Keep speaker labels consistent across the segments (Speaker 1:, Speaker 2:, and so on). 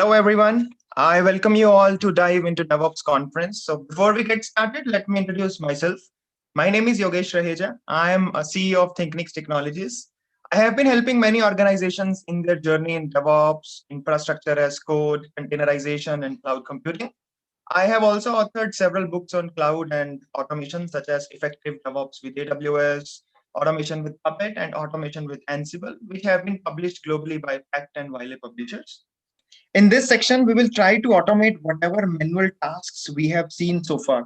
Speaker 1: Hello, everyone. I welcome you all to dive into DevOps conference. So before we get started, let me introduce myself. My name is Yogesh Raheja. I am a CEO of ThinkNix Technologies. I have been helping many organizations in their journey in DevOps, infrastructure as code, containerization, and cloud computing. I have also authored several books on cloud and automation, such as Effective DevOps with AWS, Automation with Puppet, and Automation with Ansible, which have been published globally by Pact and Wiley Publishers. In this section, we will try to automate whatever manual tasks we have seen so far.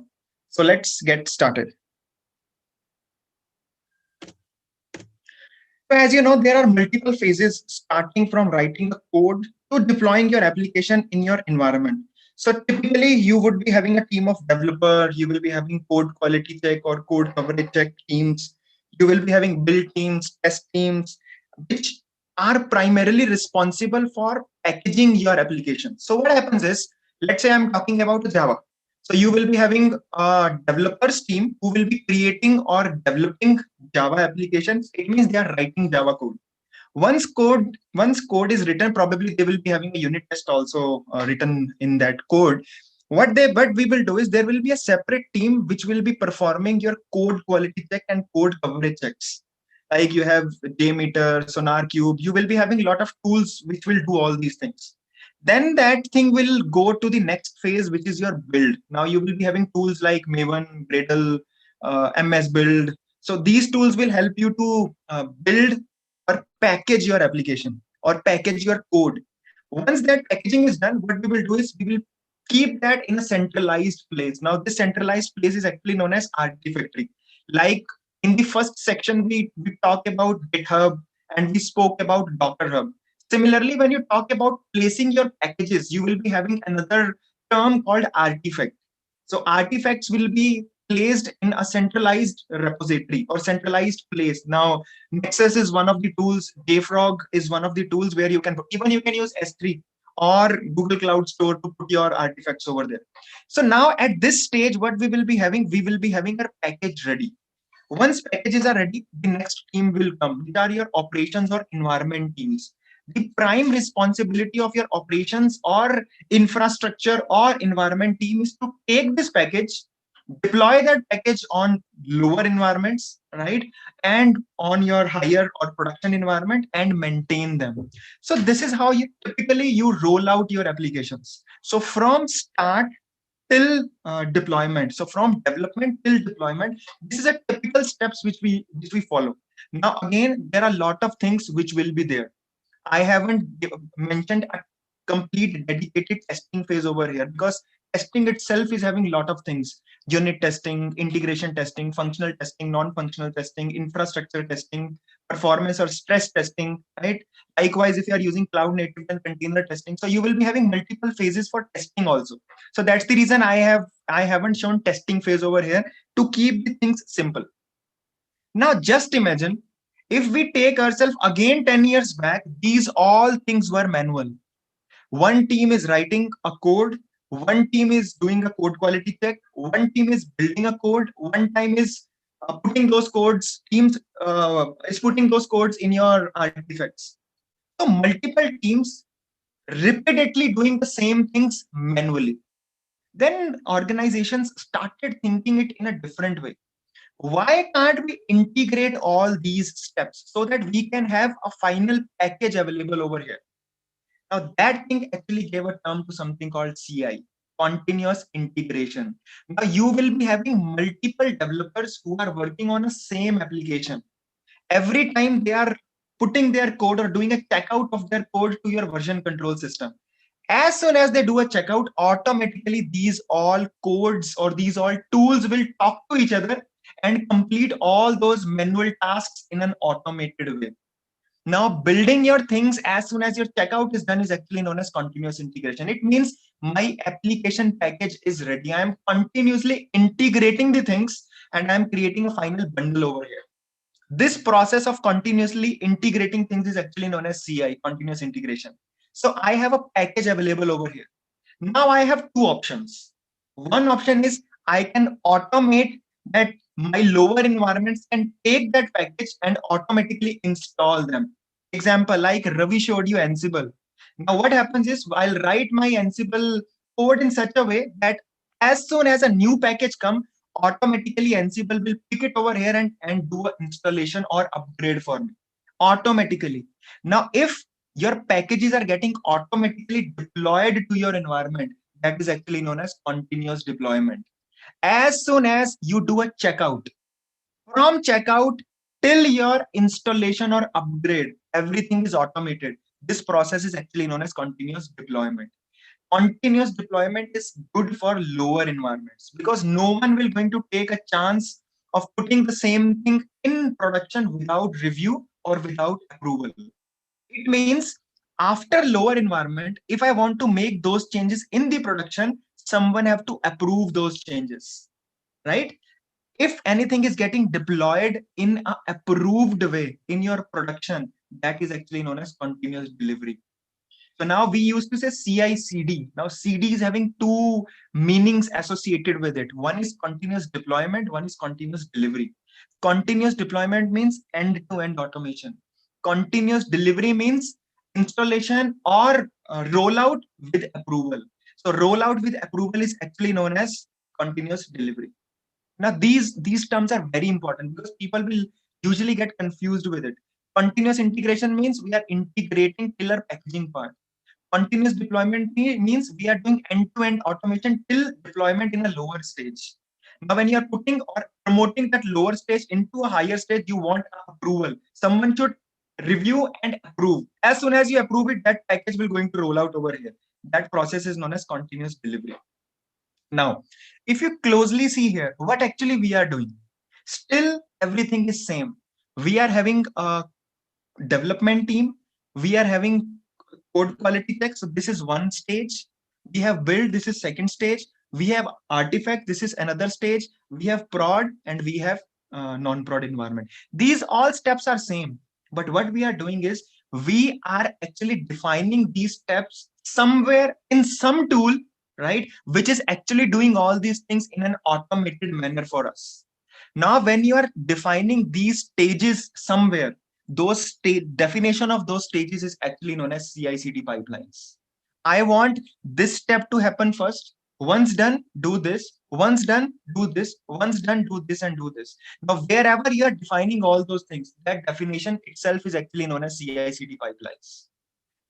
Speaker 1: So let's get started. So as you know, there are multiple phases starting from writing the code to deploying your application in your environment. So typically you would be having a team of developer, you will be having code quality check or code coverage check teams. You will be having build teams, test teams, which are primarily responsible for packaging your application. So what happens is, let's say I'm talking about Java. So you will be having a developers team who will be creating or developing Java applications. It means they are writing Java code. Once code is written, probably they will be having a unit test also written in that code. What we will do is there will be a separate team which will be performing your code quality check and code coverage checks. Like you have JMeter, SonarQube, you will be having a lot of tools which will do all these things. Then that thing will go to the next phase, which is your build. Now you will be having tools like Maven, Gradle, MS Build. So these tools will help you to build or package your application or package your code. Once that packaging is done, what we will do is we will keep that in a centralized place. Now, this centralized place is actually known as Artifactory. Like in the first section, we talk about GitHub and we spoke about Docker Hub. Similarly, when you talk about placing your packages, you will be having another term called artifact. So artifacts will be placed in a centralized repository or centralized place. Now, Nexus is one of the tools. JFrog is one of the tools where you can even you can use S3 or Google Cloud Store to put your artifacts over there. So now at this stage, what we will be having our package ready. Once packages are ready, the next team will come. These are your operations or environment teams. The prime responsibility of your operations or infrastructure or environment team is to take this package, deploy that package on lower environments, right? And on your higher or production environment and maintain them. So this is how you typically you roll out your applications. So from start till deployment. So from development till deployment, this is a typical steps which we follow. Now again, there are a lot of things which will be there. I haven't mentioned a complete dedicated testing phase over here because testing itself is having a lot of things: unit testing, integration testing, functional testing, non-functional testing, infrastructure testing, performance or stress testing, right? Likewise, if you are using cloud native and container testing, so you will be having multiple phases for testing also. So that's the reason I haven't shown testing phase over here to keep the things simple. Now, just imagine if we take ourselves again 10 years back, these all things were manual. One team is writing a code, one team is doing a code quality check, one team is building a code, one time is putting those codes, teams is putting those codes in your artifacts. So, multiple teams repeatedly doing the same things manually. Then organizations started thinking it in a different way. Why can't we integrate all these steps so that we can have a final package available over here? Now that thing actually gave a term to something called CI, continuous integration. Now you will be having multiple developers who are working on a same application. Every time they are putting their code or doing a checkout of their code to your version control system, as soon as they do a checkout, automatically these all codes or these all tools will talk to each other and complete all those manual tasks in an automated way. Now, building your things as soon as your checkout is done is actually known as continuous integration. It means my application package is ready. I am continuously integrating the things and I'm creating a final bundle over here. This process of continuously integrating things is actually known as CI, continuous integration. So I have a package available over here. Now I have two options. One option is I can automate that my lower environments can take that package and automatically install them. Example, like Ravi showed you Ansible. Now what happens is I'll write my Ansible code in such a way that as soon as a new package comes, automatically Ansible will pick it over here and do an installation or upgrade for me automatically. Now, if your packages are getting automatically deployed to your environment, that is actually known as continuous deployment. As soon as you do a checkout, from checkout till your installation or upgrade, everything is automated. This process is actually known as continuous deployment. Continuous deployment is good for lower environments because no one will going to take a chance of putting the same thing in production without review or without approval. It means after lower environment, if I want to make those changes in the production, someone have to approve those changes, right? If anything is getting deployed in a approved way in your production, that is actually known as continuous delivery. So now we used to say CI CD. Now CD is having two meanings associated with it. One is continuous deployment, one is continuous delivery. Continuous deployment means end-to-end automation. Continuous delivery means installation or rollout with approval. So rollout with approval is actually known as continuous delivery. Now these terms are very important because people will usually get confused with it. Continuous integration means we are integrating till our packaging part. Continuous deployment means we are doing end-to-end automation till deployment in a lower stage. Now, when you are putting or promoting that lower stage into a higher stage, you want approval. Someone should review and approve. As soon as you approve it, that package will going to roll out over here. That process is known as continuous delivery. Now, if you closely see here, what actually we are doing, still everything is same. We are having a development team. We are having code quality check. So this is one stage. We have build. This is second stage. We have artifact. This is another stage. We have prod and we have non-prod environment. These all steps are same. But what we are doing is we are actually defining these steps somewhere in some tool, right? Which is actually doing all these things in an automated manner for us. Now, when you are defining these stages somewhere, those state definition of those stages is actually known as CI/CD pipelines. I want this step to happen first. Once done, do this. Once done, do this. Once done, do this and do this. Now, wherever you are defining all those things, that definition itself is actually known as CI/CD pipelines.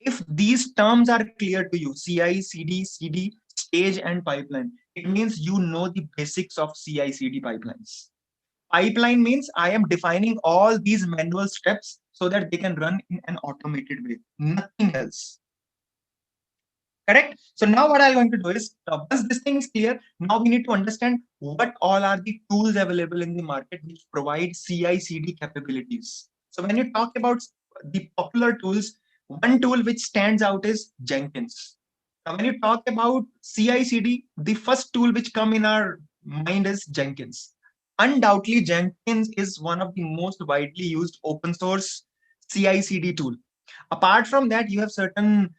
Speaker 1: If these terms are clear to you, CI, CD, stage, and pipeline, it means you know the basics of CI/CD pipelines. Pipeline means I am defining all these manual steps so that they can run in an automated way, nothing else. Correct? So now what I'm going to do is, once this thing is clear, now we need to understand what all are the tools available in the market which provide CI/CD capabilities. So when you talk about the popular tools, one tool which stands out is Jenkins. Now when you talk about CI/CD, the first tool which come in our mind is Jenkins. Undoubtedly, Jenkins is one of the most widely used open source CI/CD tool. Apart from that, you have certain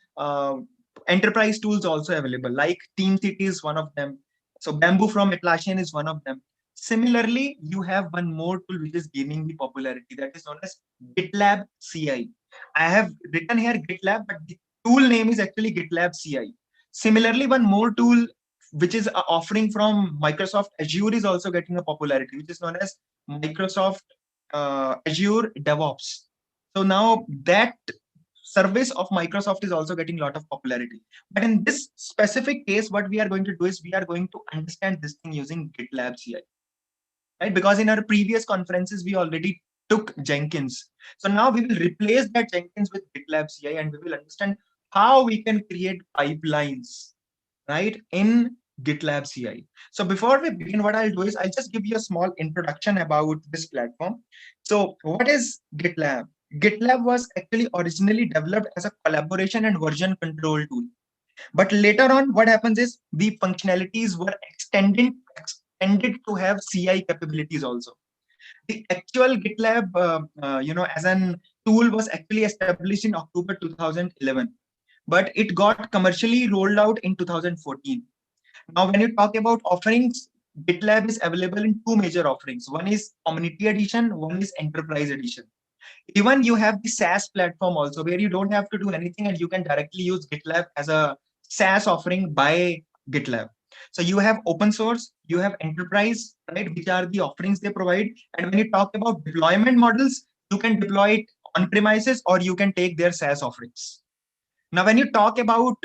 Speaker 1: enterprise tools also available, like TeamCity is one of them. So Bamboo from Atlassian is one of them. Similarly, you have one more tool which is gaining the popularity, that is known as GitLab CI. I have written here GitLab, but the tool name is actually GitLab CI. Similarly, one more tool which is offering from Microsoft Azure is also getting a popularity, which is known as Microsoft Azure DevOps. So now that service of Microsoft is also getting a lot of popularity. But in this specific case, what we are going to do is we are going to understand this thing using GitLab CI, right? Because in our previous conferences, we already took Jenkins. So now we will replace that Jenkins with GitLab CI and we will understand how we can create pipelines, right, in GitLab CI. So before we begin, what I'll do is I'll just give you a small introduction about this platform. So what is GitLab? GitLab was actually originally developed as a collaboration and version control tool. But later on, what happens is the functionalities were extended to have CI capabilities also. The actual GitLab, as an tool was actually established in October 2011, but it got commercially rolled out in 2014. Now, when you talk about offerings, GitLab is available in two major offerings. One is Community Edition, one is Enterprise Edition. Even you have the SaaS platform also, where you don't have to do anything and you can directly use GitLab as a SaaS offering by GitLab. So you have open source, you have enterprise, right? Which are the offerings they provide. And when you talk about deployment models, you can deploy it on premises or you can take their SaaS offerings. Now, when you talk about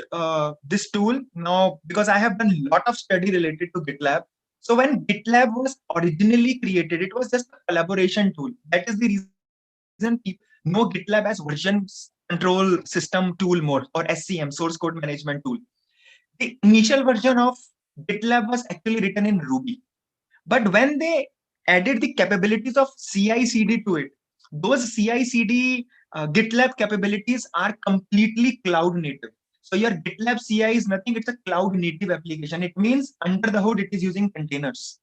Speaker 1: this tool, now because I have done a lot of study related to GitLab. So when GitLab was originally created, it was just a collaboration tool. That is the reason people know GitLab as version control system tool more, or SCM, source code management tool. The initial version of GitLab was actually written in Ruby. But when they added the capabilities of CI/CD to it, those CI/CD GitLab capabilities are completely cloud native. So your GitLab CI is nothing; it's a cloud native application. It means under the hood, it is using containers.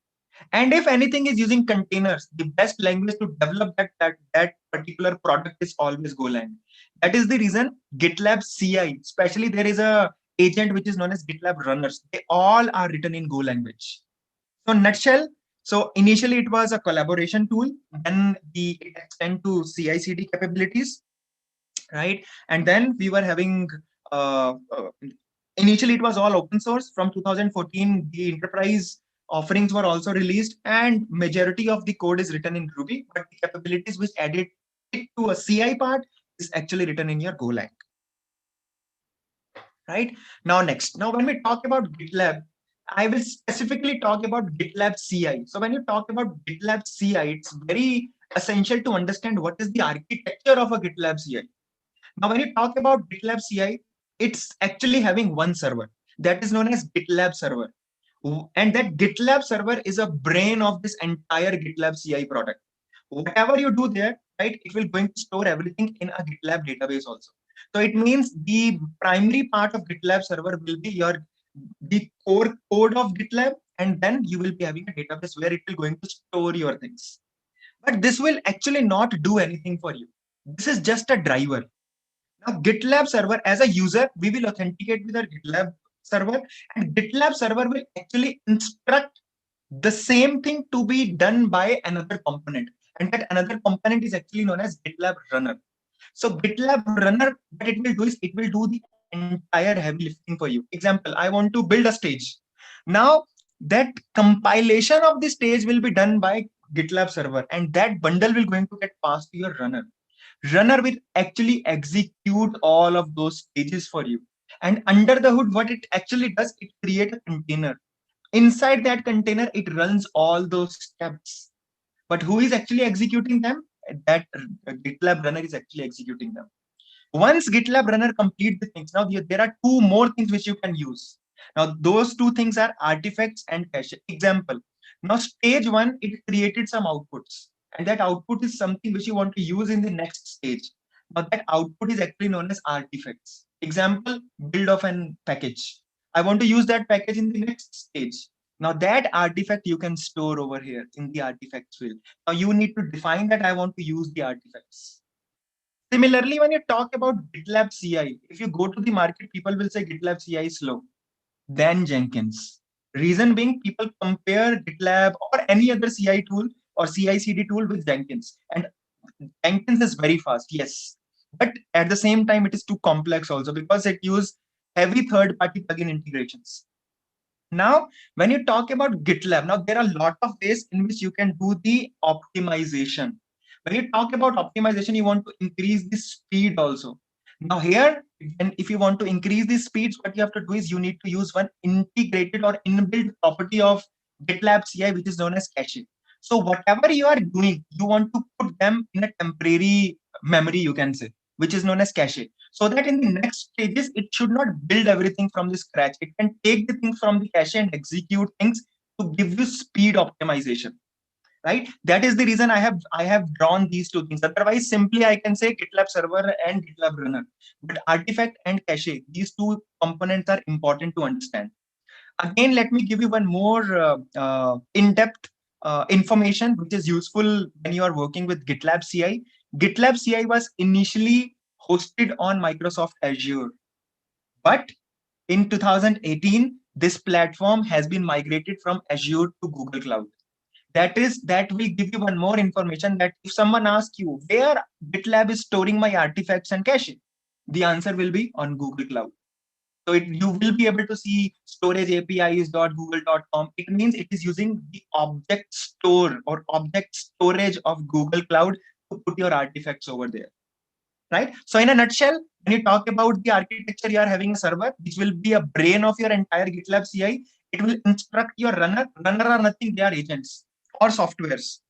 Speaker 1: And if anything is using containers, the best language to develop that particular product is always Golang. That is the reason GitLab CI, especially there is a agent which is known as GitLab runners. They all are written in Go language. So nutshell, so initially it was a collaboration tool, then it extend to CI/CD capabilities, right? And then we were having initially it was all open source. From 2014, the enterprise offerings were also released, and majority of the code is written in Ruby, but the capabilities which added it to a CI part is actually written in your Golang. Right now, next, now when we talk about GitLab, I will specifically talk about GitLab CI. So when you talk about GitLab CI, it's very essential to understand what is the architecture of a GitLab CI. Now, when you talk about GitLab CI, it's actually having one server that is known as GitLab server. And that GitLab server is a brain of this entire GitLab CI product. Whatever you do there, right, it will going to store everything in a GitLab database also. So it means the primary part of GitLab server will be the core code of GitLab, and then you will be having a database where it will going to store your things. But this will actually not do anything for you. This is just a driver. Now, GitLab server, as a user, we will authenticate with our GitLab server, and GitLab server will actually instruct the same thing to be done by another component. And that another component is actually known as GitLab runner. So GitLab runner, what it will do is it will do the entire heavy lifting for you. Example, I want to build a stage. Now, that compilation of the stage will be done by GitLab server, and that bundle will going to get passed to your runner. Runner will actually execute all of those stages for you. And under the hood, what it actually does, it creates a container. Inside that container, it runs all those steps. But who is actually executing them? That GitLab runner is actually executing them. Once GitLab runner complete the things, now there are two more things which you can use. Now those two things are artifacts and cache. Example, now stage one, it created some outputs, and that output is something which you want to use in the next stage. Now that output is actually known as artifacts. Example, build of an package. I want to use that package in the next stage. Now that artifact you can store over here in the artifacts field. Now you need to define that I want to use the artifacts. Similarly, when you talk about GitLab CI, if you go to the market, people will say GitLab CI is slow than Jenkins. Reason being, people compare GitLab or any other CI tool or CI/CD tool with Jenkins. And Jenkins is very fast, yes. But at the same time, it is too complex also because it uses heavy third-party plugin integrations. Now, when you talk about GitLab, now there are a lot of ways in which you can do the optimization. When you talk about optimization, you want to increase the speed also. Now here, and if you want to increase the speeds, what you have to do is you need to use one integrated or inbuilt property of GitLab CI, which is known as cache. So whatever you are doing, you want to put them in a temporary memory, you can say, which is known as cache. So that in the next stages, it should not build everything from the scratch. It can take the things from the cache and execute things to give you speed optimization. Right? That is the reason I have drawn these two things. Otherwise, simply I can say GitLab server and GitLab runner. But artifact and cache, these two components are important to understand. Again, let me give you one more in-depth information which is useful when you are working with GitLab CI. GitLab CI was initially hosted on Microsoft Azure, but in 2018, this platform has been migrated from Azure to Google Cloud. That will give you one more information, that if someone asks you where GitLab is storing my artifacts and cache, the answer will be on Google Cloud. So you will be able to see storage apis.google.com. It means it is using the object store or object storage of Google Cloud to put your artifacts over there. Right? So in a nutshell, when you talk about the architecture, you are having a server, which will be a brain of your entire GitLab CI. It will instruct your runner. Runner are nothing, they are agents or softwares,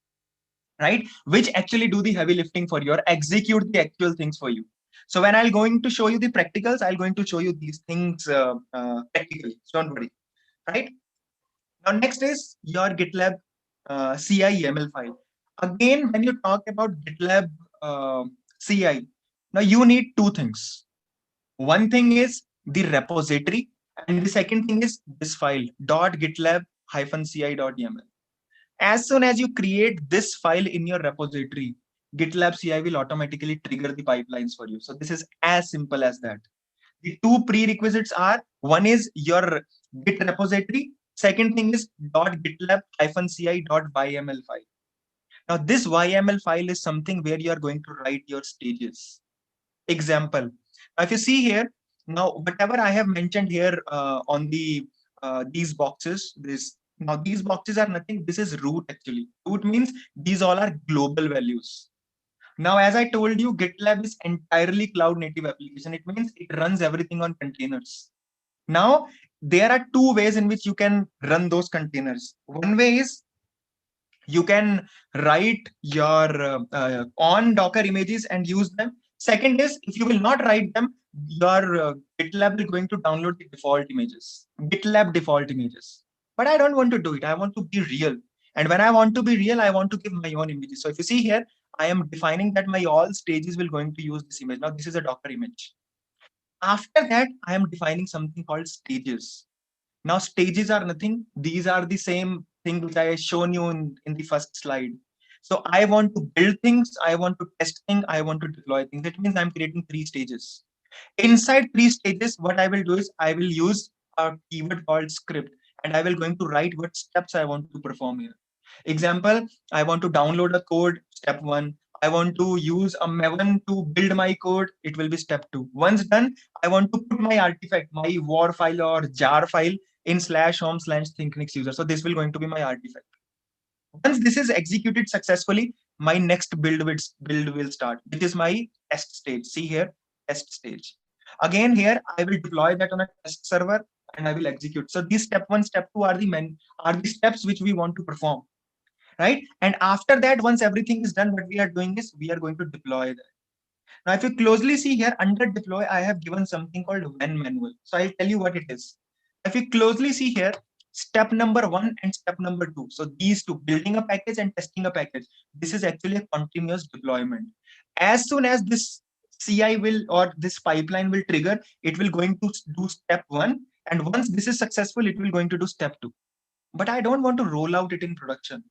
Speaker 1: right? Which actually do the heavy lifting for you or execute the actual things for you. So when I'm going to show you the practicals, I'm going to show you these things practically. So don't worry, right? Now next is your GitLab CI YAML file. Again, when you talk about GitLab CI, now you need two things. One thing is the repository, and the second thing is this file .gitlab-ci.yaml. As soon as you create this file in your repository, GitLab CI will automatically trigger the pipelines for you. So this is as simple as that. The two prerequisites are, one is your Git repository. Second thing is .gitlab-ci.yml file. Now this YML file is something where you are going to write your stages. Example. Now if you see here, now whatever I have mentioned here on the these boxes, these boxes are nothing. This is root actually. Root means these all are global values. Now, as I told you, GitLab is entirely cloud native application. It means it runs everything on containers. Now, there are two ways in which you can run those containers. One way is you can write your on Docker images and use them. Second is, if you will not write them, your GitLab is going to download the default images, GitLab default images. But I don't want to do it. I want to be real. And when I want to be real, I want to give my own images. So if you see here, I am defining that my all stages will going to use this image. Now this is a Docker image. After that, I am defining something called stages. Now stages are nothing. These are the same thing which I have shown you in the first slide. So I want to build things, I want to test things, I want to deploy things. It means I'm creating three stages. Inside three stages, what I will do is I will use a keyword called script, and I will going to write what steps I want to perform here. Example, I want to download a code, step one. I want to use a Maven to build my code, it will be step two. Once done, I want to put my artifact, my war file or jar file in /home/ThinkNix user. So this will going to be my artifact. Once this is executed successfully, my next build will start, which is my test stage. See here, test stage. Again, here I will deploy that on a test server and I will execute. So these step one, step two are the steps which we want to perform, right? And after that, once everything is done, what we are doing is we are going to deploy that. Now, if you closely see here under deploy, I have given something called when manual. So I'll tell you what it is. If you closely see here, step number one and step number two. So these two, building a package and testing a package, this is actually a continuous deployment. As soon as this CI will or this pipeline will trigger, it will going to do step one. And once this is successful, it will going to do step two. But I don't want to roll out it in production.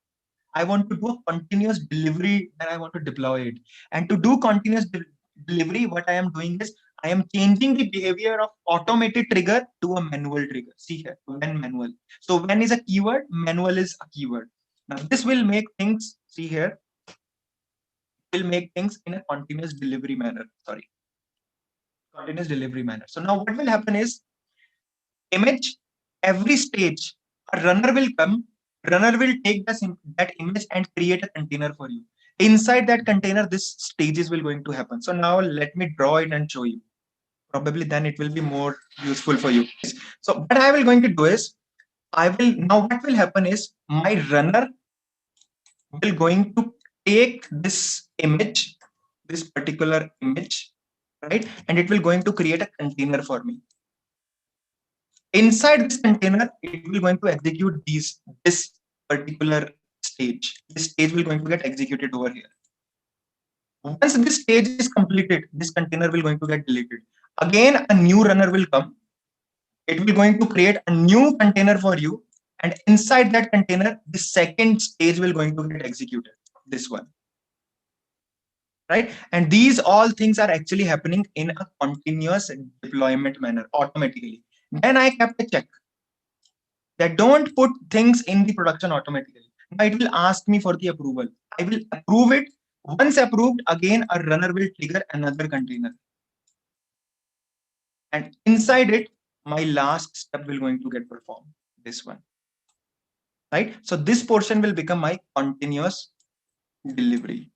Speaker 1: I want to do a continuous delivery and I want to deploy it. And to do continuous delivery, what I am doing is I am changing the behavior of automated trigger to a manual trigger. See here, when manual. So when is a keyword, manual is a keyword. Now this will make things, see here, will make things in a continuous delivery manner. Sorry, continuous delivery manner. So now what will happen is image, every stage, a runner will come, runner will take that image and create a container for you. Inside that container, this stages will going to happen. So now let me draw it and show you. Probably then it will be more useful for you. So what I will going to do is, now what will happen is my runner will going to take this image, this particular image, right? And it will going to create a container for me. Inside this container, it will going to execute this particular stage. This stage will going to get executed over here. Once this stage is completed, this container will going to get deleted. Again, a new runner will come. It will going to create a new container for you. And inside that container, the second stage will going to get executed. This one. Right? And these all things are actually happening in a continuous deployment manner automatically. Then I kept a check that don't put things in the production automatically. Now it will ask me for the approval. I will approve it. Once approved, again a runner will trigger another container. And inside it, my last step will going to get performed. This one. Right? So this portion will become my continuous delivery.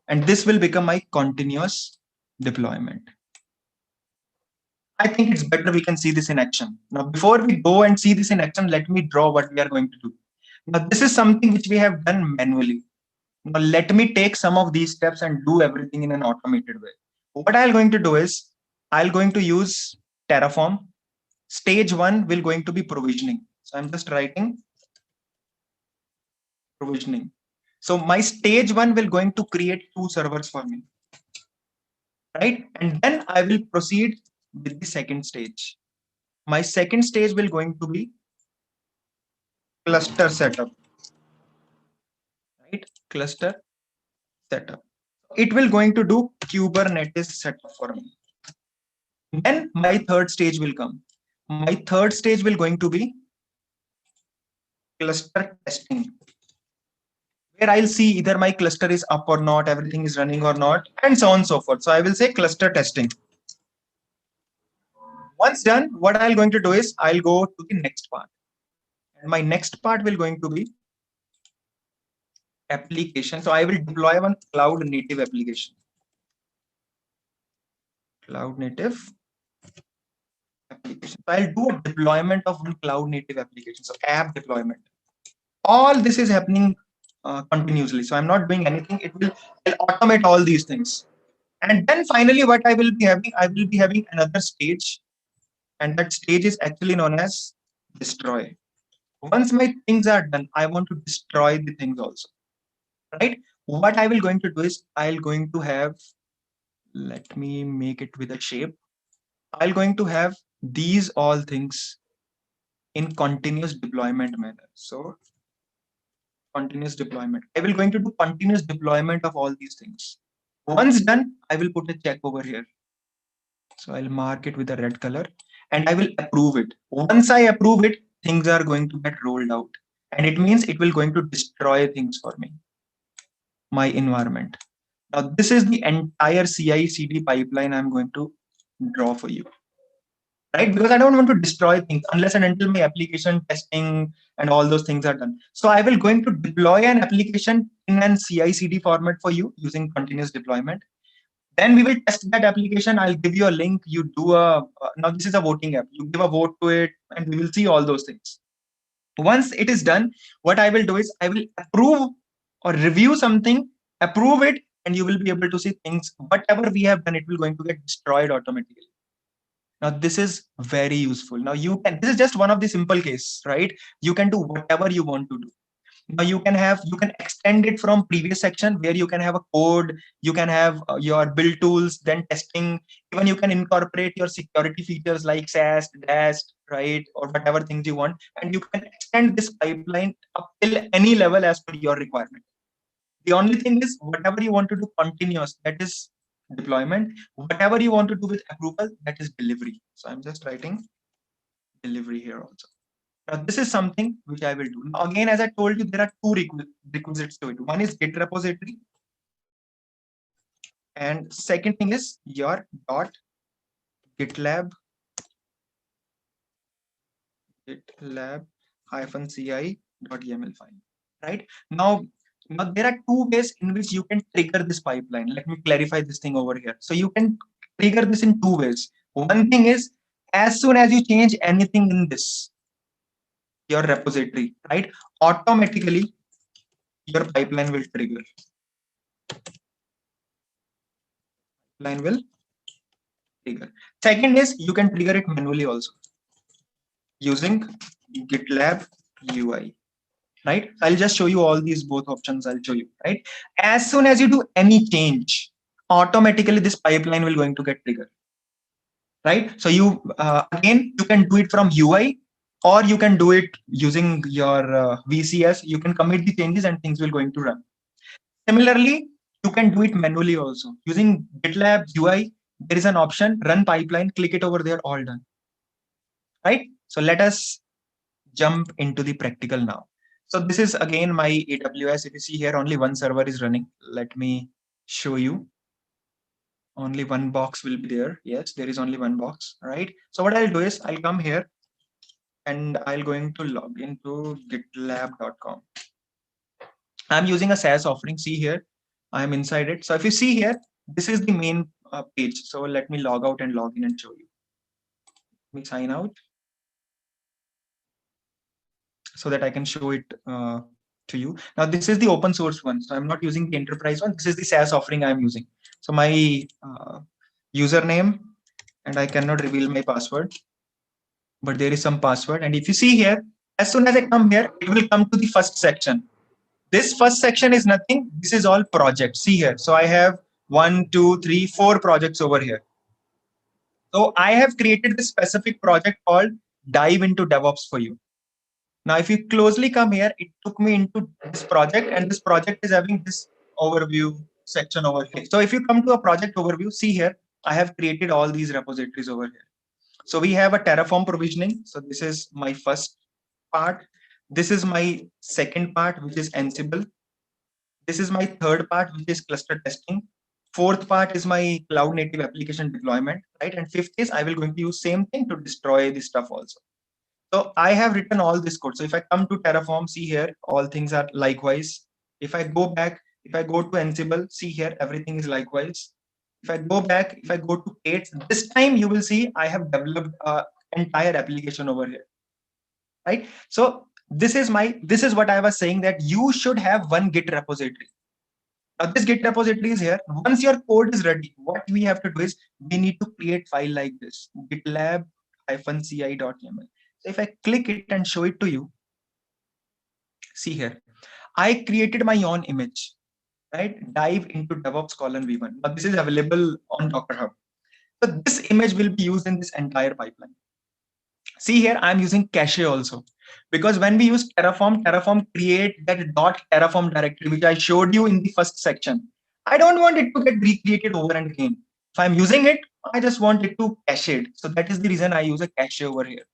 Speaker 1: And this will become my continuous deployment. I think it's better we can see this in action. Now, before we go and see this in action, let me draw what we are going to do. Now, this is something which we have done manually. Now, let me take some of these steps and do everything in an automated way. What I'm going to do is, I'm going to use Terraform. Stage 1 will going to be provisioning. So I'm just writing provisioning. So my stage 1 will going to create 2 servers for me. Right? And then I will proceed with the second stage. My second stage will going to be cluster setup. Right? Cluster setup. It will going to do Kubernetes setup for me. Then my third stage will come. My third stage will going to be cluster testing, where I'll see either my cluster is up or not, everything is running or not, and so on and so forth. So I will say cluster testing. Once done, what I'm going to do is I'll go to the next part. And my next part will going to be application. So I will deploy one cloud native application. Cloud native application. So I'll do a deployment of one cloud native application. So app deployment. All this is happening continuously. So I'm not doing anything. I'll automate all these things. And then finally, what I will be having another stage. And that stage is actually known as destroy. Once my things are done, I want to destroy the things also. Right? What I will going to do is I'll going to have, let me make it with a shape. I'll going to have these all things in continuous deployment manner. So continuous deployment. I will going to do continuous deployment of all these things. Once done, I will put a check over here. So I'll mark it with a red color and I will approve it. Once I approve it, things are going to get rolled out. And it means it will going to destroy things for me, my environment. Now, this is the entire CI/CD pipeline I'm going to draw for you. Right? Because I don't want to destroy things unless and until my application testing and all those things are done. So I will going to deploy an application in an CI/CD format for you using continuous deployment. Then we will test that application. I'll give you a link. You do now this is a voting app. You give a vote to it and we will see all those things. Once it is done, what I will do is I will approve or review something, approve it, and you will be able to see things. Whatever we have done, it will going to get destroyed automatically. Now, this is very useful. Now, this is just one of the simple case, right? You can do whatever you want to do. Now, you can extend it from previous section where you can have a code, you can have your build tools, then testing, even you can incorporate your security features like SAST, DAST, right? Or whatever things you want. And you can extend this pipeline up till any level as per your requirement. The only thing is whatever you want to do continuous, that is deployment. Whatever you want to do with approval, that is delivery. So I'm just writing delivery here also. Now, this is something which I will do. Now, again, as I told you, there are two requisites to it. One is Git repository. And second thing is your .gitlab -ci.yaml file. Right? Now there are two ways in which you can trigger this pipeline. Let me clarify this thing over here. So you can trigger this in two ways. One thing is, as soon as you change anything in this, your repository, right, automatically your pipeline will trigger. Pipeline will trigger. Second is you can trigger it manually also using GitLab UI. Right? I'll just show you all these both options. I'll show you, right? As soon as you do any change, automatically this pipeline will going to get triggered. Right? So you, again, you can do it from UI or you can do it using your VCS. You can commit the changes and things will going to run. Similarly, you can do it manually also. Using GitLab UI, there is an option, run pipeline, click it over there, all done. Right? So let us jump into the practical now. So this is again my AWS. If you see here, only one server is running. Let me show you. Only one box will be there. Yes, there is only one box, right? So what I'll do is I'll come here and I'll going to log into gitlab.com. I'm using a SaaS offering. See here, I'm inside it. So if you see here, this is the main page. So let me log out and log in and show you. Let me sign out so that I can show it to you. Now this is the open source one. So I'm not using the enterprise one. This is the SaaS offering I'm using. So my username, and I cannot reveal my password, but there is some password. And if you see here, as soon as I come here, it will come to the first section. This first section is nothing. This is all projects. See here. So I have 1, 2, 3, 4 projects over here. So I have created this specific project called Dive into DevOps for you. Now, if you closely come here, it took me into this project, and this project is having this overview section over here. So if you come to a project overview, see here, I have created all these repositories over here. So we have a Terraform provisioning. So this is my first part. This is my second part, which is Ansible. This is my third part, which is cluster testing. Fourth part is my cloud native application deployment, right? And fifth is I will going to use same thing to destroy this stuff also. So I have written all this code. So if I come to Terraform, see here, all things are likewise. If I go back, if I go to Ansible, see here, everything is likewise. If I go back, if I go to K8s, this time you will see I have developed an entire application over here, right? So this is what I was saying, that you should have one Git repository. Now this Git repository is here. Once your code is ready, what we have to do is we need to create file like this, gitlab-ci.yaml. So if I click it and show it to you, see here, I created my own image, right? Dive into DevOps v1. Now this is available on Docker Hub. So this image will be used in this entire pipeline. See here, I'm using cache also, because when we use Terraform create that .terraform directory, which I showed you in the first section. I don't want it to get recreated over and again. If I'm using it, I just want it to cache it. So that is the reason I use a cache over here.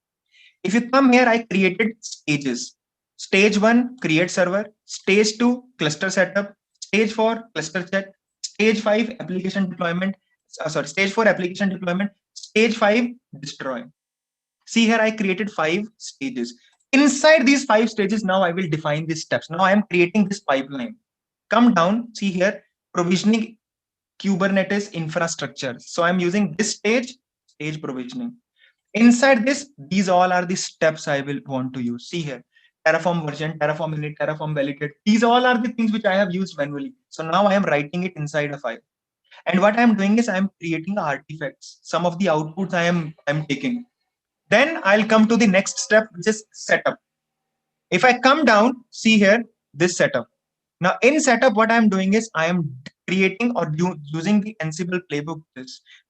Speaker 1: If you come here, I created stages. Stage 1, create server. Stage 2, cluster setup. Stage 4, cluster check. Stage 5, application deployment. Stage 4, application deployment. Stage 5, destroy. See here, I created 5 stages. Inside these 5 stages, now I will define these steps. Now I am creating this pipeline. Come down, see here, provisioning Kubernetes infrastructure. So I'm using this stage provisioning. Inside this, these all are the steps I will want to use. See here, Terraform version, Terraform init, Terraform validate. These all are the things which I have used manually. So now I am writing it inside a file. And what I am doing is I am creating artifacts. Some of the outputs I am taking. Then I'll come to the next step, which is setup. If I come down, see here, this setup. Now in setup, what I'm doing is I am creating or using the Ansible playbook.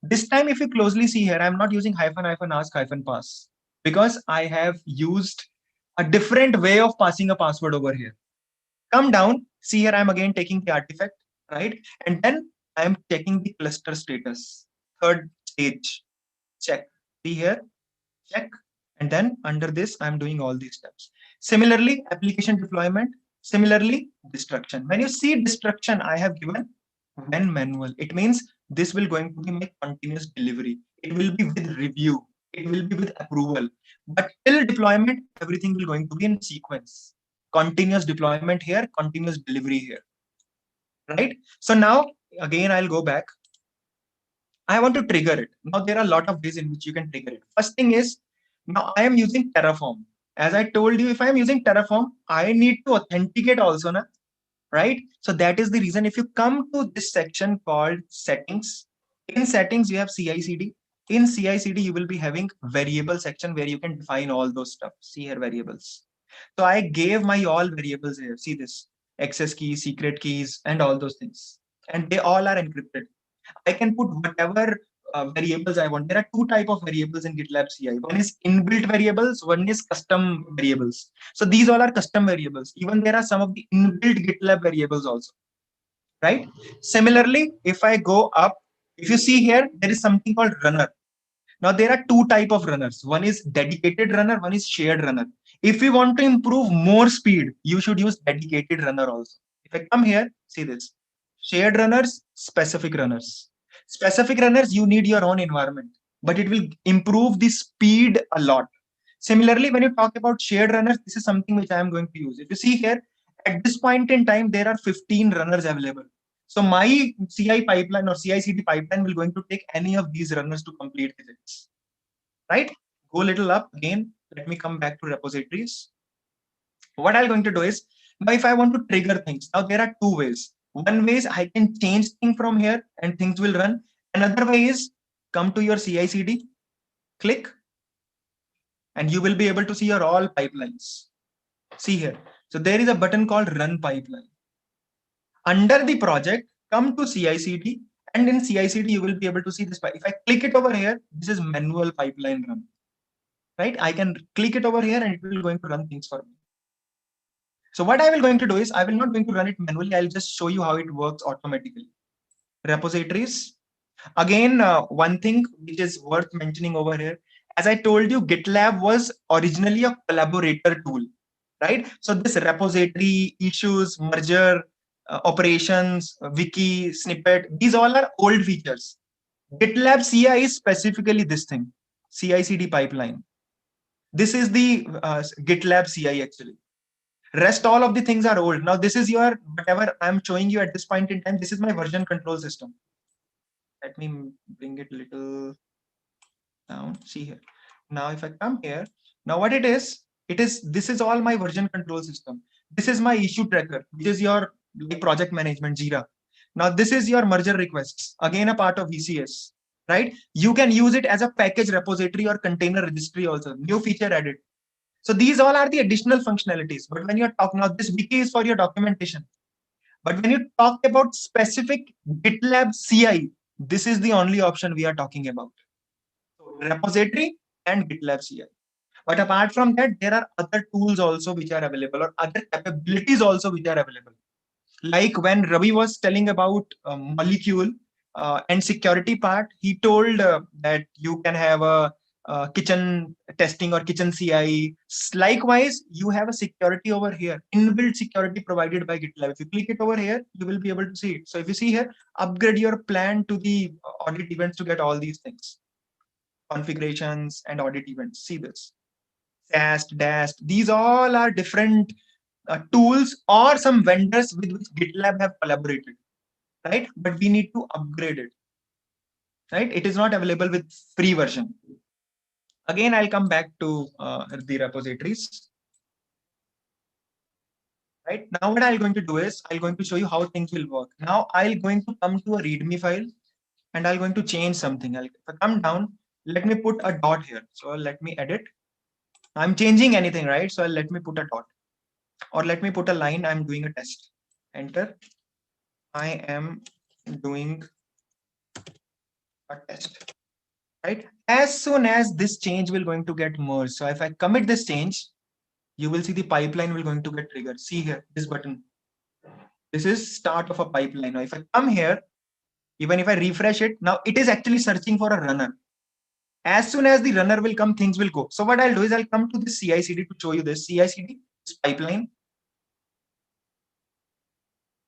Speaker 1: This time, if you closely see here, I'm not using -ask-pass, because I have used a different way of passing a password over here. Come down, see here, I'm again taking the artifact, right? And then I'm checking the cluster status. Third stage, check. See here, check. And then under this, I'm doing all these steps. Similarly, application deployment. Similarly, destruction. When you see destruction, I have given when manual. It means this will going to be my continuous delivery. It will be with review. It will be with approval. But till deployment, everything will going to be in sequence. Continuous deployment here, continuous delivery here. Right? So now, again, I'll go back. I want to trigger it. Now, there are a lot of ways in which you can trigger it. First thing is, now I am using Terraform. As I told you, if I am using Terraform, I need to authenticate also, na? Right? So that is the reason. If you come to this section called settings, in settings, you have CI/CD. In CI/CD, you will be having variable section where you can define all those stuff. See here, variables. So I gave my all variables here. See this, access keys, secret keys, and all those things. And they all are encrypted. I can put whatever variables I want. There are 2 types of variables in GitLab CI. One is inbuilt variables, one is custom variables. So these all are custom variables. Even there are some of the inbuilt GitLab variables also, right? Similarly, if I go up, if you see here, there is something called runner. Now there are 2 types of runners. One is dedicated runner, one is shared runner. If we want to improve more speed, you should use dedicated runner also. If I come here, see this. Shared runners, specific runners. Specific runners, you need your own environment, but it will improve the speed a lot. Similarly, when you talk about shared runners, this is something which I am going to use. If you see here, at this point in time, there are 15 runners available. So my CI pipeline or CI/CD pipeline will going to take any of these runners to complete physics, right? Go a little up again. Let me come back to repositories. What I'm going to do is, now if I want to trigger things, now there are two ways. One way is I can change thing from here and things will run. Another way is come to your CI/CD, click, and you will be able to see your all pipelines. See here. So there is a button called Run Pipeline. Under the project, come to CI/CD, and in CI/CD you will be able to see this. If I click it over here, this is manual pipeline run. Right? I can click it over here and it will going to run things for me. So what I will going to do is I will not going to run it manually. I'll just show you how it works automatically. Repositories. Again, one thing which is worth mentioning over here, as I told you, GitLab was originally a collaborator tool, right? So this repository, issues, merger, operations, wiki, snippet, these all are old features. GitLab CI is specifically this thing, CI/CD pipeline. This is the GitLab CI actually. Rest all of the things are old. Now this is your, whatever I'm showing you at this point in time, this is my version control system. Let me bring it a little down. See here. Now if I come here, now what it is, this is all my version control system. This is my issue tracker, which is your project management, Jira. Now this is your merger requests, again a part of VCS, right? You can use it as a package repository or container registry also, new feature added. So these all are the additional functionalities. But when you're talking now, this wiki is for your documentation. But when you talk about specific GitLab CI, this is the only option we are talking about. So repository and GitLab CI. But apart from that, there are other tools also which are available or other capabilities also which are available. Like when Ravi was telling about molecule and security part, he told that you can have a kitchen testing or kitchen CI. Likewise, you have a security over here, inbuilt security provided by GitLab. If you click it over here, you will be able to see it. So if you see here, upgrade your plan to the audit events to get all these things, configurations and audit events. See this. SAST, DAST, these all are different tools or some vendors with which GitLab have collaborated, right? But we need to upgrade it, right? It is not available with free version. Again, I'll come back to the repositories. Right now, what I'm going to do is I'm going to show you how things will work. Now, I'm going to come to a README file and I'm going to change something. If I come down, let me put a dot here. So let me edit. I'm changing anything, right? So let me put a dot. Or let me put a line, I'm doing a test. Enter. I am doing a test, right? As soon as this change will going to get merged. So if I commit this change, you will see the pipeline will going to get triggered. See here, this button. This is start of a pipeline. Now if I come here, even if I refresh it, now it is actually searching for a runner. As soon as the runner will come, things will go. So what I'll do is I'll come to the CI/CD to show you this CI/CD, this pipeline.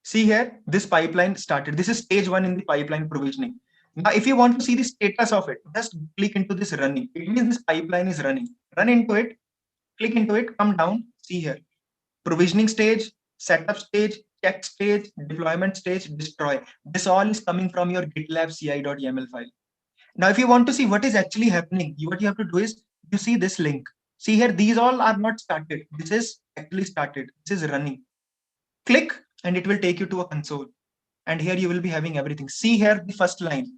Speaker 1: See here, this pipeline started. This is stage 1 in the pipeline provisioning. Now, if you want to see the status of it, just click into this running. It means this pipeline is running. Run into it, click into it, come down, see here. Provisioning stage, setup stage, check stage, deployment stage, destroy. This all is coming from your GitLab CI.yaml file. Now, if you want to see what is actually happening, what you have to do is you see this link. See here, these all are not started. This is actually started. This is running. Click and it will take you to a console. And here you will be having everything. See here the first line,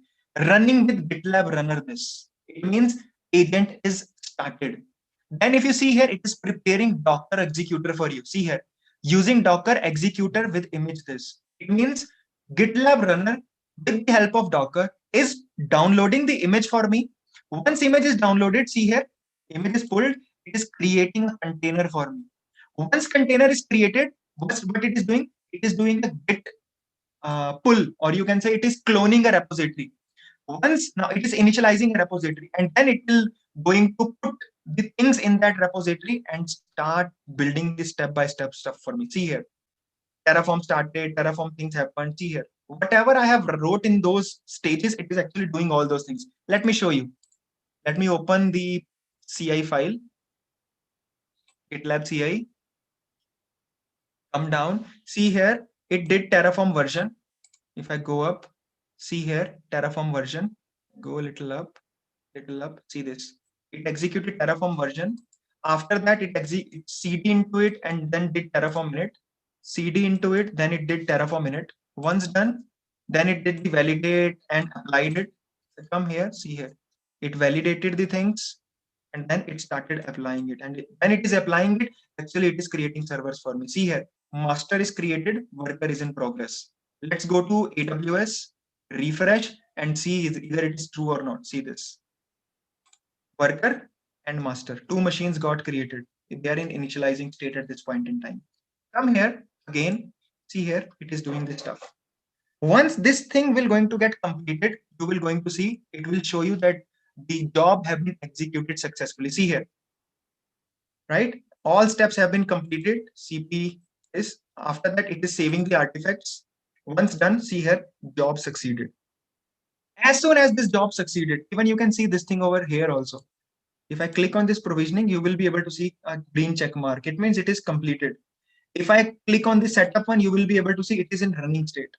Speaker 1: running with GitLab runner this. It means agent is started. Then if you see here, it is preparing Docker executor for you. See here, using Docker executor with image this. It means GitLab runner with the help of Docker is downloading the image for me. Once image is downloaded, see here, image is pulled, it is creating a container for me. Once container is created, what it is doing? It is doing a git pull, or you can say it is cloning a repository. Once now it is initializing a repository, and then it will going to put the things in that repository and start building the step-by-step stuff for me. See here, Terraform started, Terraform things happened. See here, whatever I have wrote in those stages, it is actually doing all those things. Let me show you. Let me open the CI file, GitLab CI. Come down. See here, it did Terraform version. If I go up, see here, Terraform version. Go a little up, see this. It executed Terraform version. After that, it CD into it and then did Terraform init. CD into it, then it did Terraform init. Once done, then it did the validate and applied it. So come here, see here. It validated the things and then it started applying it. And when it is applying it, actually it is creating servers for me. See here, master is created, worker is in progress. Let's go to AWS, refresh and see either it is true or not. See this. Worker and master, two machines got created. They are in initializing state at this point in time. Come here again, see here, it is doing this stuff. Once this thing will going to get completed, you will going to see, it will show you that the job have been executed successfully. See here, right? All steps have been completed. CP is, after that, it is saving the artifacts. Once done, see here, job succeeded. As soon as this job succeeded, even you can see this thing over here also. If I click on this provisioning, you will be able to see a green check mark. It means it is completed. If I click on the setup one, you will be able to see it is in running state.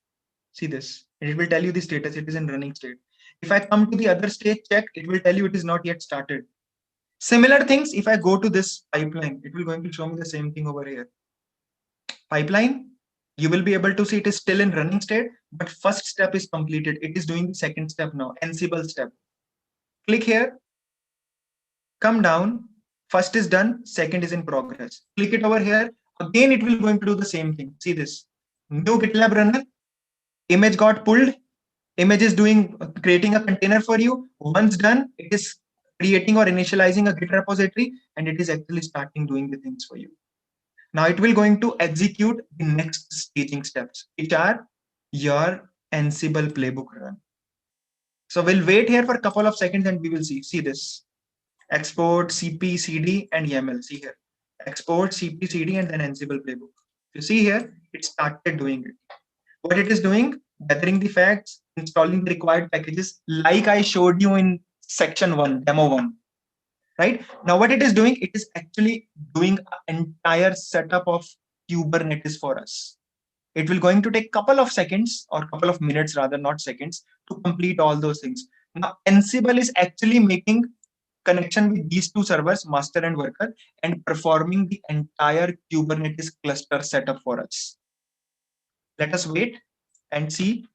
Speaker 1: See this, it will tell you the status, it is in running state. If I come to the other stage check, it will tell you it is not yet started. Similar things, if I go to this pipeline, it will going to show me the same thing over here. Pipeline, you will be able to see it is still in running state, but first step is completed. It is doing the second step now, Ansible step. Click here, come down, first is done, second is in progress. Click it over here, again it will going to do the same thing. See this, new GitLab runner, image got pulled, image is creating a container for you. Once done, it is creating or initializing a Git repository and it is actually starting doing the things for you. Now it will going to execute the next staging steps, which are your Ansible playbook run. So we'll wait here for a couple of seconds and we will see this. Export CP, CD and YAML. See here, export CP, CD and then Ansible playbook. You see here, it started doing it. What it is doing, gathering the facts, installing the required packages, like I showed you in section 1, demo 1. Right now, what it is doing, it is actually doing an entire setup of Kubernetes for us. It will going to take couple of seconds or couple of minutes, rather, not seconds, to complete all those things. Now, Ansible is actually making connection with these two servers, master and worker, and performing the entire Kubernetes cluster setup for us. Let us wait and see.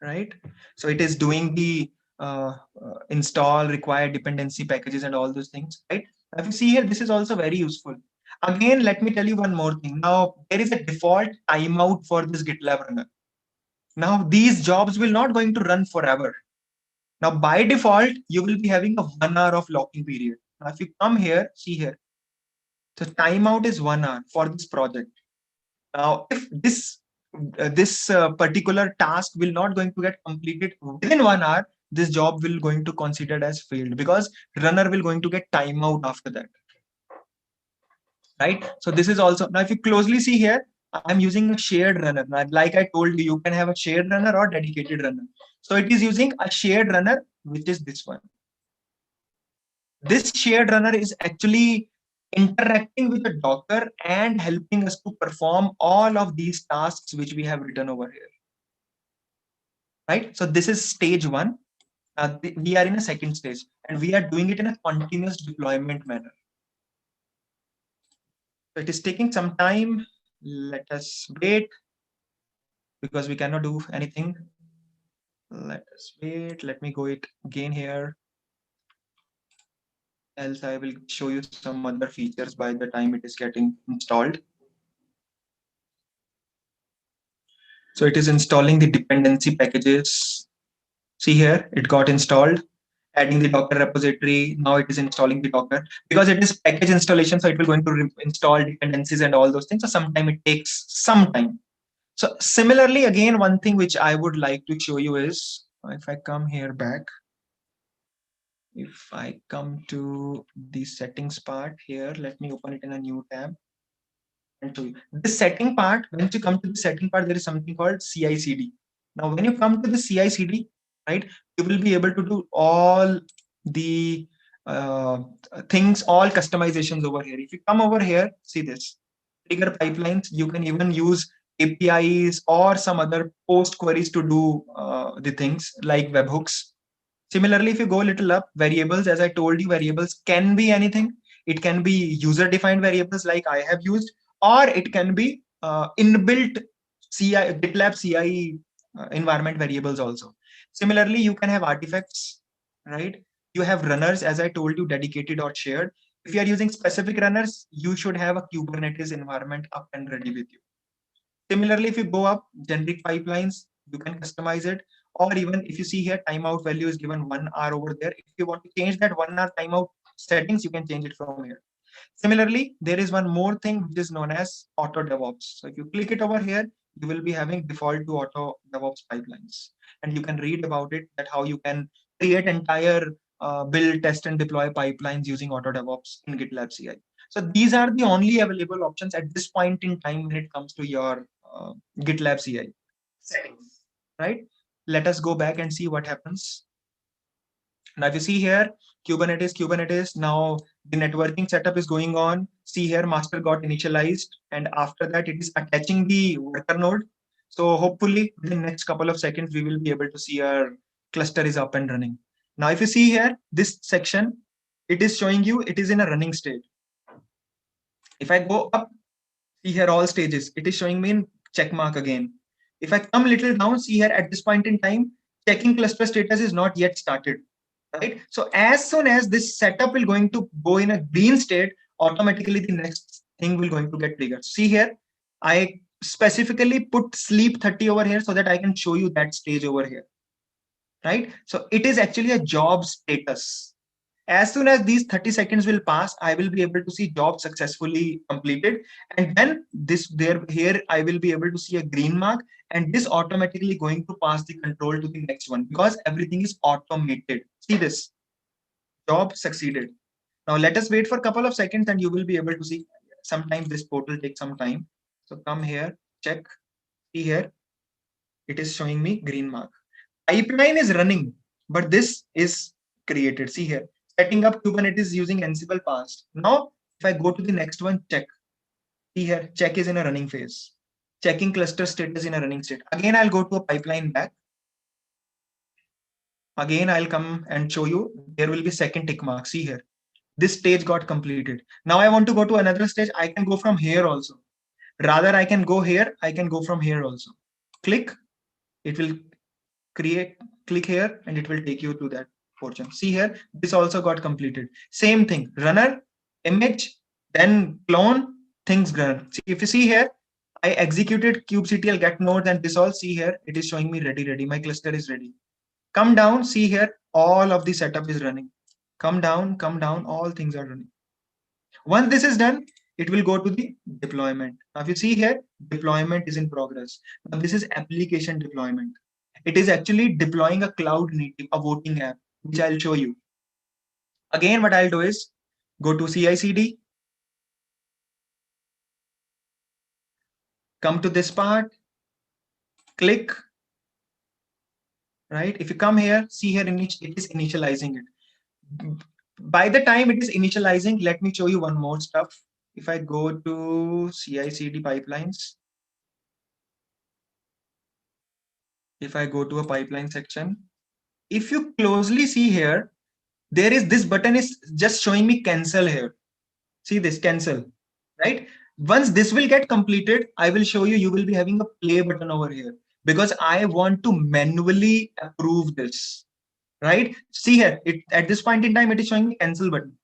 Speaker 1: Right, so it is doing the install required dependency packages and all those things. Right, if you see here, this is also very useful. Again, let me tell you one more thing. Now there is a default timeout for this GitLab runner. Now these jobs will not going to run forever. Now by default, you will be having a 1 hour of locking period. Now if you come here, see here, so timeout is 1 hour for this project. Now if this particular task will not going to get completed within 1 hour, this job will going to considered as failed because runner will going to get timeout after that. Right, so this is also, now if you closely see here, I'm using a shared runner. Now, like I told you, you can have a shared runner or dedicated runner. So it is using a shared runner, which is this one. This shared runner is actually interacting with the Docker and helping us to perform all of these tasks which we have written over here. Right, so this is stage 1. We are in a second stage and we are doing it in a continuous deployment manner. So it is taking some time. Let us wait because we cannot do anything. Let us wait. Let me go it again here. Else I will show you some other features by the time it is getting installed. So it is installing the dependency packages. See here, it got installed, adding the Docker repository. Now it is installing the Docker because it is package installation. So it will going to install dependencies and all those things. So sometimes it takes some time. So similarly, again, one thing which I would like to show you is if I come here back, if I come to the settings part here, let me open it in a new tab and show you. This setting part, once you come to the setting part, there is something called CI/CD. Now, when you come to the CI/CD, right, you will be able to do all the uh, things, all customizations over here. If you come over here, see this trigger pipelines. You can even use APIs or some other post queries to do the things like webhooks. Similarly, if you go a little up, variables, as I told you, variables can be anything. It can be user-defined variables like I have used, or it can be inbuilt GitLab CI environment variables also. Similarly, you can have artifacts, right? You have runners, as I told you, dedicated or shared. If you are using specific runners, you should have a Kubernetes environment up and ready with you. Similarly, if you go up generic pipelines, you can customize it. Or even if you see here, timeout value is given 1 hour over there. If you want to change that 1 hour timeout settings, you can change it from here. Similarly, there is one more thing which is known as auto DevOps. So if you click it over here, you will be having default to auto DevOps pipelines. And you can read about it, that how you can create entire build, test, and deploy pipelines using auto DevOps in GitLab CI. So these are the only available options at this point in time when it comes to your GitLab CI settings, right? Let us go back and see what happens. Now, if you see here, Kubernetes, now the networking setup is going on. See here, master got initialized, and after that, it is attaching the worker node. So hopefully, within the next couple of seconds, we will be able to see our cluster is up and running. Now, if you see here, this section, it is showing you it is in a running state. If I go up, see here all stages, it is showing me in check mark again. If I come little down, see here at this point in time, checking cluster status is not yet started, right? So as soon as this setup will going to go in a green state, automatically the next thing will going to get triggered. See here, I specifically put sleep 30 over here so that I can show you that stage over here, right? So it is actually a job status. As soon as these 30 seconds will pass, I will be able to see job successfully completed. And then here, I will be able to see a green mark, and this automatically going to pass the control to the next one because everything is automated. See this, job succeeded. Now let us wait for a couple of seconds and you will be able to see. Sometimes this portal takes some time. So come here, check, see here, it is showing me green mark. Pipeline is running, but this is created. See here, setting up Kubernetes using Ansible passed. Now, if I go to the next one, check. See here, check is in a running phase. Checking cluster status in a running state. Again, I'll go to a pipeline back. Again, I'll come and show you. There will be second tick mark. See here, this stage got completed. Now I want to go to another stage. I can go from here also. Rather, I can go here. I can go from here also. Click. It will click here and it will take you to that portion. See here, this also got completed. Same thing, runner, image, then clone, things run. See, if you see here, I executed kubectl get node and this all. See here, it is showing me ready. My cluster is ready. Come down, see here, all of the setup is running. Come down, all things are running. Once this is done, it will go to the deployment. Now, if you see here, deployment is in progress. Now, this is application deployment. It is actually deploying a cloud native, a voting app, which I'll show you. Again, what I'll do is go to CI/CD, come to this part, click, right? If you come here, see here, it is initializing it. By the time it is initializing, let me show you one more stuff. If I go to CI/CD pipelines, if I go to a pipeline section, if you closely see here, there is this button is just showing me cancel here. See this cancel, right? Once this will get completed, I will show you, you will be having a play button over here because I want to manually approve this, right? See here, at this point in time, it is showing me cancel button.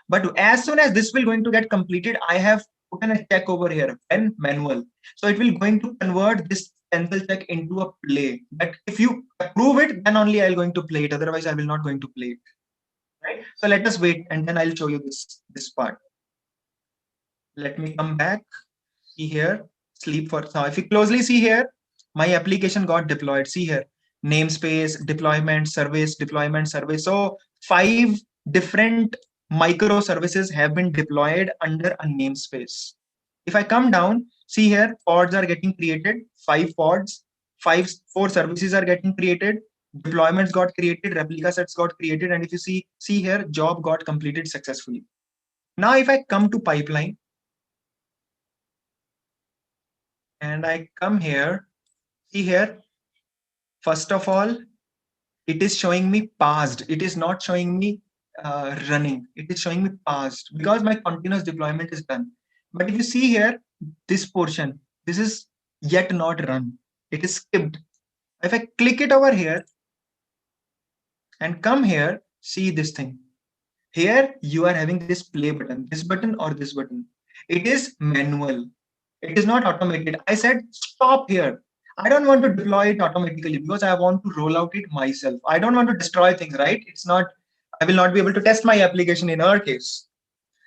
Speaker 1: But as soon as this will going to get completed, I have put a check over here and manual. So it will going to convert this cancel check into a play. But if you approve it, then only I'll going to play it. Otherwise, I will not going to play it. Right? So let us wait and then I'll show you this part. Let me come back. See here, sleep for now. If you closely see here, my application got deployed. See here, namespace, deployment, service, deployment, service. So 5 different microservices have been deployed under a namespace. If I come down, see here, pods are getting created, 5 pods, 4 services are getting created, deployments got created, replica sets got created, and if you see here, job got completed successfully. Now, if I come to pipeline and I come here, see here, first of all, it is showing me passed. It is not showing me running. It is showing me passed because my continuous deployment is done. But if you see here, this portion, this is yet not run. It is skipped. If I click it over here and come here, see this thing. Here you are having this play button, this button or this button. It is manual. It is not automated. I said stop here. I don't want to deploy it automatically because I want to roll out it myself. I don't want to destroy things, right? It's not, I will not be able to test my application in our case.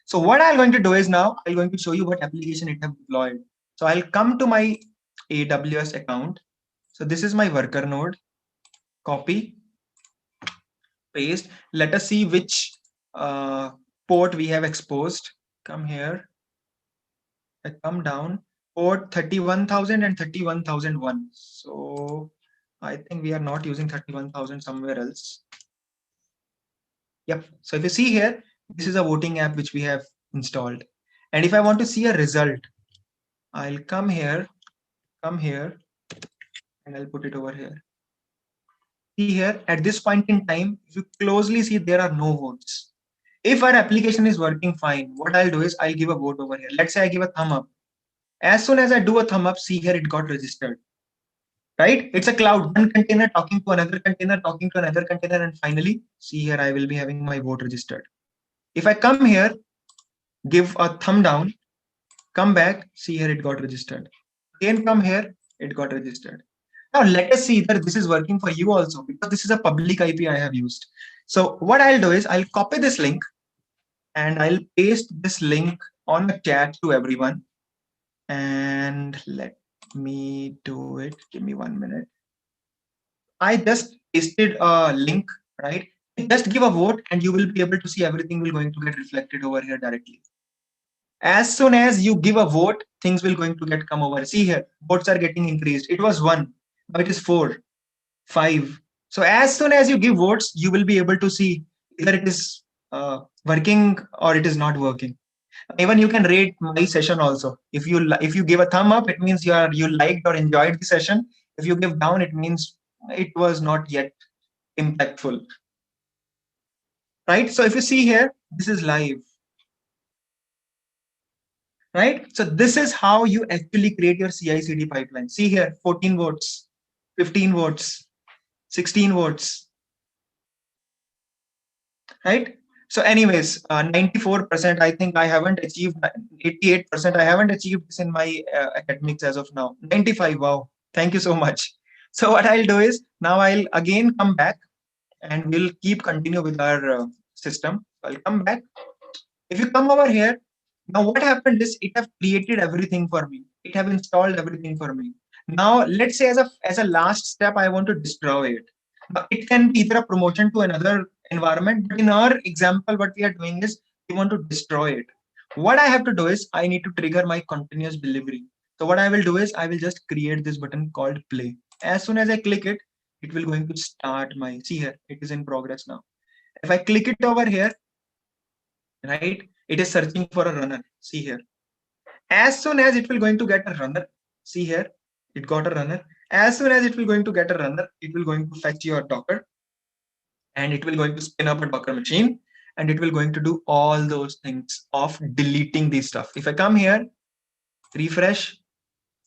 Speaker 1: So what I'm going to do is now I'm going to show you what application it have deployed. So I'll come to my AWS account. So this is my worker node. Copy, paste. Let us see which port we have exposed. Come here. I come down. Port 31,000 and 31,001. So I think we are not using 31,000 somewhere else. Yep. So if you see here, this is a voting app which we have installed. And if I want to see a result, I'll come here, and I'll put it over here. See here, at this point in time, if you closely see, there are no votes. If our application is working fine, what I'll do is I'll give a vote over here. Let's say I give a thumb up. As soon as I do a thumb up, see here, it got registered. Right? It's a cloud, one container talking to another container, talking to another container, and finally, see here, I will be having my vote registered. If I come here, give a thumb down, come back, see here, it got registered. Again, come here, it got registered. Now let us see that this is working for you also, because this is a public IP I have used. So what I'll do is I'll copy this link and I'll paste this link on a chat to everyone. And let me do it. Give me 1 minute. I just pasted a link, right? Just give a vote and you will be able to see everything will going to get reflected over here directly. As soon as you give a vote, things will going to get come over. See here, votes are getting increased. It was 1, now it is 4, 5. So as soon as you give votes, you will be able to see either it is working or it is not working. Even you can rate my session also. If you give a thumb up, it means you liked or enjoyed the session. If you give down, it means it was not yet impactful. Right? So if you see here, this is live. Right? So this is how you actually create your CI/CD pipeline. See here, 14 votes, 15 votes, 16 votes. Right? So anyways, 94%, I think I haven't achieved, 88%, I haven't achieved this in my academics as of now. 95, wow. Thank you so much. So what I'll do is, now I'll again come back and we'll keep continue with our system. I'll come back. If you come over here, now what happened is it have created everything for me. It have installed everything for me. Now let's say as a last step, I want to destroy it. Now, it can be either a promotion to another environment, but in our example, what we are doing is we want to destroy it. What I have to do is I need to trigger my continuous delivery. So what I will do is I will just create this button called play. As soon as I click it, it will going to start my, see here, it is in progress now. If I click it over here, right, it is searching for a runner. See here. As soon as it will going to get a runner, see here, it got a runner. As soon as it will going to get a runner, it will going to fetch your Docker and it will going to spin up a Docker machine and it will going to do all those things of deleting this stuff. If I come here, refresh,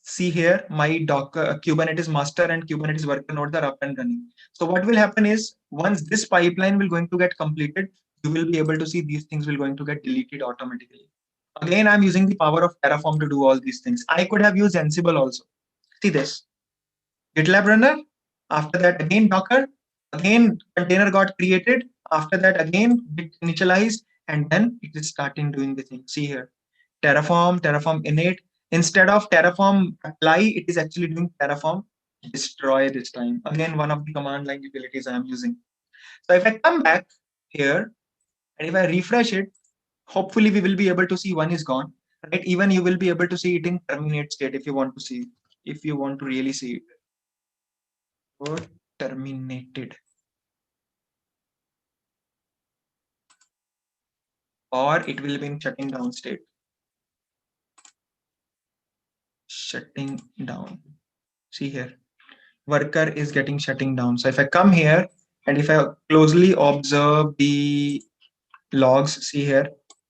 Speaker 1: see here, my Docker Kubernetes master and Kubernetes worker nodes are up and running. So what will happen is once this pipeline will going to get completed, you will be able to see these things will going to get deleted automatically. Again, I'm using the power of Terraform to do all these things. I could have used Ansible also. See this. GitLab runner. After that, again Docker. Again, container got created. After that, again Git initialized, and then it is starting doing the thing. See here. Terraform init. Instead of Terraform apply, it is actually doing Terraform destroy this time. Again, one of the command line utilities I am using. So if I come back here and if I refresh it, hopefully we will be able to see one is gone, right? Even you will be able to see it in terminate state if you want to see, if you want to really see it. Or terminated. Or it will be in shutting down state. Shutting down. See here, worker is getting shutting down. So if I come here and if I closely observe the logs, see here,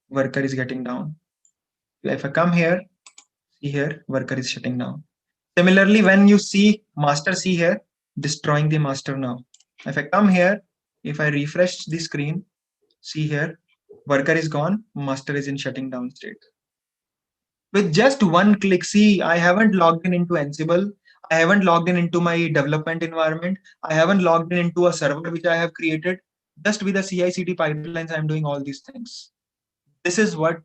Speaker 1: worker is getting down. If I come here, see here, worker is shutting down. Similarly, when you see master, see here, destroying the master now. If I come here, if I refresh the screen, see here, worker is gone, master is in shutting down state. With just one click, see, I haven't logged in into Ansible. I haven't logged in into my development environment. I haven't logged in into a server which I have created. Just with the CI/CD pipelines, I'm doing all these things. This is what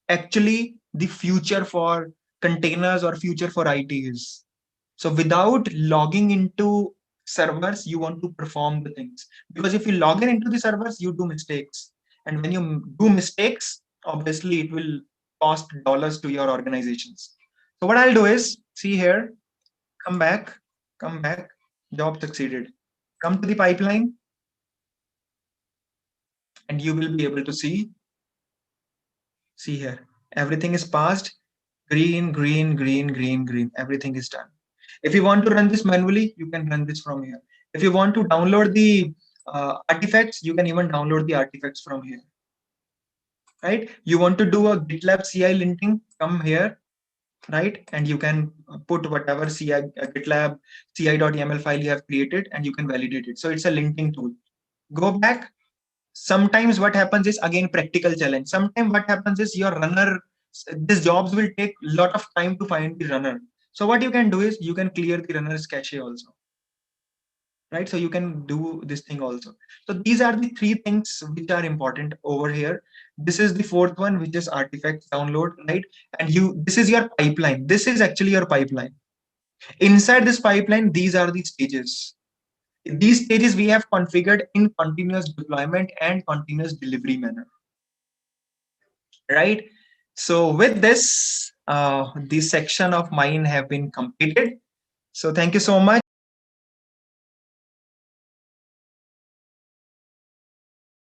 Speaker 1: actually the future for containers or future for IT is. So without logging into servers, you want to perform the things. Because if you log in into the servers, you do mistakes. And when you do mistakes, obviously it will cost dollars to your organizations. So what I'll do is, see here, come back, job succeeded. Come to the pipeline, and you will be able to see here, everything is passed, green, green, green, green, green, everything is done. If you want to run this manually, you can run this from here. If you want to download the artifacts, you can even download the artifacts from here, right? You want to do a GitLab CI linting, come here, right? And you can put whatever CI, GitLab CI.yaml file you have created, and you can validate it. So it's a linting tool. Go back. Sometimes what happens is, again, practical challenge. Sometimes what happens is your runner, these jobs will take a lot of time to find the runner. So what you can do is you can clear the runner's cache also, right? So you can do this thing also. So these are the three things which are important over here. This is the fourth one, which is artifacts download, right? And this is your pipeline. This is actually your pipeline. Inside this pipeline, these are the stages. These stages we have configured in continuous deployment and continuous delivery manner, right? So with this section of mine have been completed. So thank you so much.